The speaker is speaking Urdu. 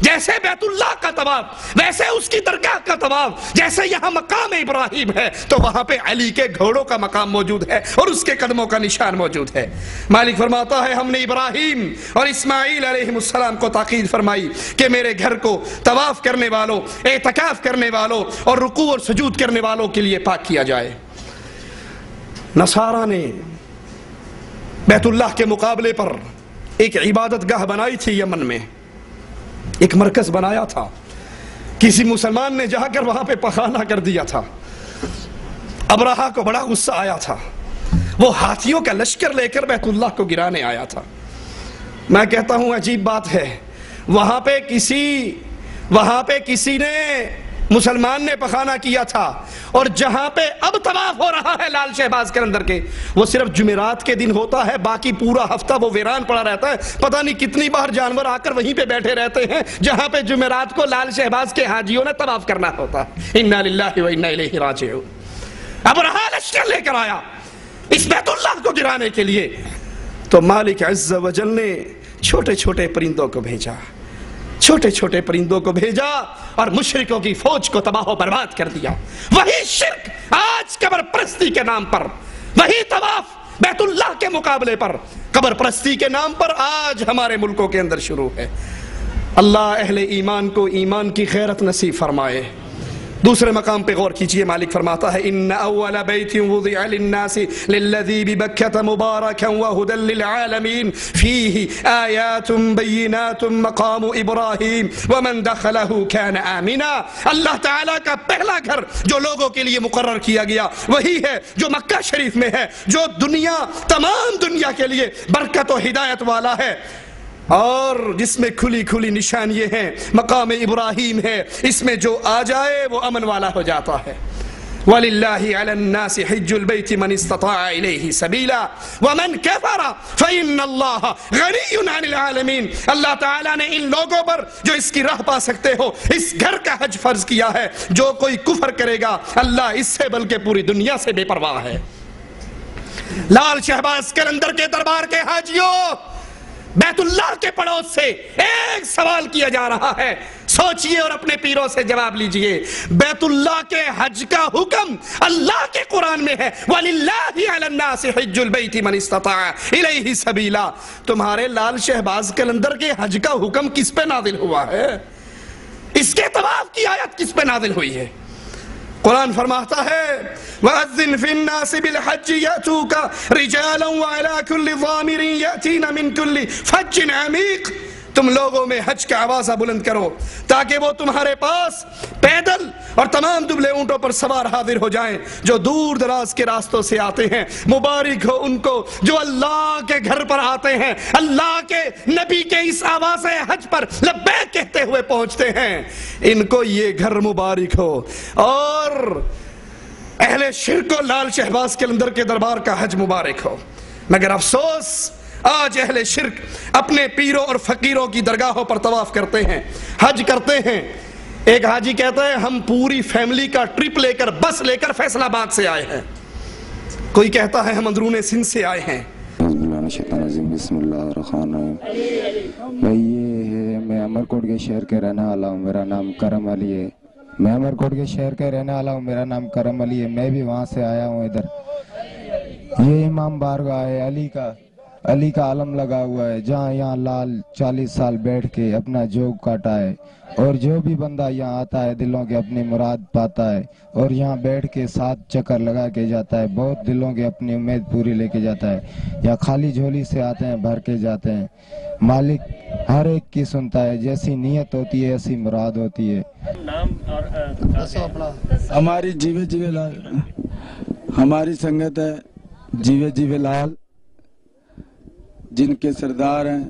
جیسے بیت اللہ کا طواف، ویسے اس کی درگاہ کا طواف، جیسے یہاں مقام ابراہیم ہے تو وہاں پہ علی کے گھوڑوں کا مقام موجود ہے اور اس کے قدموں کا نشان موجود ہے۔ مالک فرماتا ہے ہم نے ابراہیم اور اسماعیل علیہ السلام کو تاکید فرمائی کہ میرے گھر کو طواف کرنے والوں، اعتکاف کرنے والوں اور رکوع اور سجود کرنے والوں کے لیے پاک کیا جائے۔ نصارہ نے بیت اللہ کے مقابلے پر ایک عبادت گاہ بنائی تھی، یمن میں ایک مرکز بنایا تھا۔ کسی مسلمان نے جا کر وہاں پہ پخانہ کر دیا تھا۔ ابرہہ کو بڑا غصہ آیا تھا، وہ ہاتھیوں کا لشکر لے کر بیت اللہ کو گرانے آیا تھا۔ میں کہتا ہوں عجیب بات ہے، وہاں پہ کسی نے مسلمان نے پخانہ کیا تھا، اور جہاں پہ اب طواف ہو رہا ہے لال شہباز کے اندر کے، وہ صرف جمعرات کے دن ہوتا ہے، باقی پورا ہفتہ وہ ویران پڑا رہتا ہے۔ پتہ نہیں کتنی بار جانور آ کر وہیں پہ بیٹھے رہتے ہیں جہاں پہ جمعرات کو لال شہباز کے حاجیوں نے طواف کرنا ہوتا ہے۔ انا للہ و انا الیہ راجعون۔ ابرہہ لشکر لے کر آیا اس بیت اللہ کو گرانے کے لیے، تو مالک عز و جل نے چھوٹے چھوٹے پرندوں کو بھیجا، چھوٹے چھوٹے پرندوں کو بھیجا اور مشرکوں کی فوج کو تباہ و برباد کر دیا۔ وہی شرک آج قبر پرستی کے نام پر، وہی طواف بیت اللہ کے مقابلے پر قبر پرستی کے نام پر آج ہمارے ملکوں کے اندر شروع ہے۔ اللہ اہل ایمان کو ایمان کی غیرت نصیب فرمائے۔ دوسرے مقام پہ غور کیجئے، مالک فرماتا ہے ان اول بیت وضع للناس للذی ببکۃ مبارکا وہدی للعالمین فیہ آیات بینات مقام ابراہیم ومن دخلہ کان آمنا۔ اللہ تعالیٰ کا پہلا گھر جو لوگوں کے لیے مقرر کیا گیا وہی ہے جو مکہ شریف میں ہے، جو تمام دنیا کے لیے برکت و ہدایت والا ہے، اور جس میں کھلی کھلی نشان یہ ہیں مقام ابراہیم ہے، اس میں جو آ جائے وہ امن والا ہو جاتا ہے۔ وَلِلَّهِ عَلَى النَّاسِ حِجُّ الْبَيْتِ مَنِ اسْتَطَاعَ إِلَيْهِ سَبِيلًا وَمَنْ كَفَرَ فَإِنَّ اللَّهَ غَنِيٌّ عَنِ الْعَالَمِينَ۔ اللہ تعالیٰ نے ان لوگوں پر جو اس کی راہ پا سکتے ہو اس گھر کا حج فرض کیا ہے، جو کوئی کفر کرے گا اللہ اس سے بلکہ پوری دنیا سے بے پرواہ ہے۔ لال شہباز قلندر کے دربار کے حاجیوں، بیت اللہ کے پڑوس سے ایک سوال کیا جا رہا ہے، سوچئے اور اپنے پیروں سے جواب لیجئے۔ بیت اللہ کے حج کا حکم اللہ کے قرآن میں ہے، وَلِلَّهِ عَلَى النَّاسِ حِجُّ الْبَيْتِ مَنِ اسْتَطَاعَ إِلَيْهِ سَبِيلًا۔ تمہارے لال شہباز قلندر کے حج کا حکم کس پہ نازل ہوا ہے؟ اس کے طواف کی آیت کس پہ نازل ہوئی ہے؟ قرآن فرماتا ہے وَأَذِّنْ فِي النَّاسِ بِالْحَجِّ يَأْتُوكَ رِجَالًا وَعَلَى كُلِّ ضَامِرٍ يَأْتِينَ مِنْ كُلِّ فَجٍّ عَمِيقٍ۔ تم لوگوں میں حج کا آوازہ بلند کرو تاکہ وہ تمہارے پاس پیدل اور تمام دبلے اونٹوں پر سوار حاضر ہو جائیں جو دور دراز کے راستوں سے آتے ہیں۔ مبارک ہو ان کو جو اللہ کے گھر پر آتے ہیں، اللہ کے نبی کے اس آواز حج پر لبیک کہتے ہوئے پہنچتے ہیں، ان کو یہ گھر مبارک ہو۔ اور اہل شرک و لال شہباز قلندر کے دربار کا حج مبارک ہو۔ مگر افسوس آج اہل شرک اپنے پیروں اور فقیروں کی درگاہوں پر طواف کرتے ہیں، حج کرتے ہیں۔ ایک حاجی کہتا ہے ہم پوری فیملی کا ٹرپ لے کر، بس لے کر فیصل آباد سے آئے ہیں، کوئی کہتا ہے ہم اندرون سندھ سے آئے ہیں۔ بسم اللہ الرحمن الرحیم۔ بھائی یہ ہے، میں امرکوٹ کے شہر کے رہنے والا ہوں، میرا نام کرم علی ہے۔ میں امرکوٹ کے شہر کے رہنے والا ہوں، میرا نام کرم علی ہے، میں بھی وہاں سے آیا ہوں ادھر۔ یہ امام بارگاہ ہے، علی کا علم لگا ہوا ہے، جہاں یہاں لال 40 سال بیٹھ کے اپنا جوگ کاٹا ہے، اور جو بھی بندہ یہاں آتا ہے دلوں کے اپنی مراد پاتا ہے، اور یہاں بیٹھ کے 7 چکر لگا کے جاتا ہے، بہت دلوں کے اپنی امید پوری لے کے جاتا ہے۔ یا خالی جھولی سے آتے ہیں، بھر کے جاتے ہیں۔ مالک ہر ایک کی سنتا ہے، جیسی نیت ہوتی ہے ایسی مراد ہوتی ہے۔ ہماری ہماری سنگت ہے جیوے لال، جن کے سردار ہیں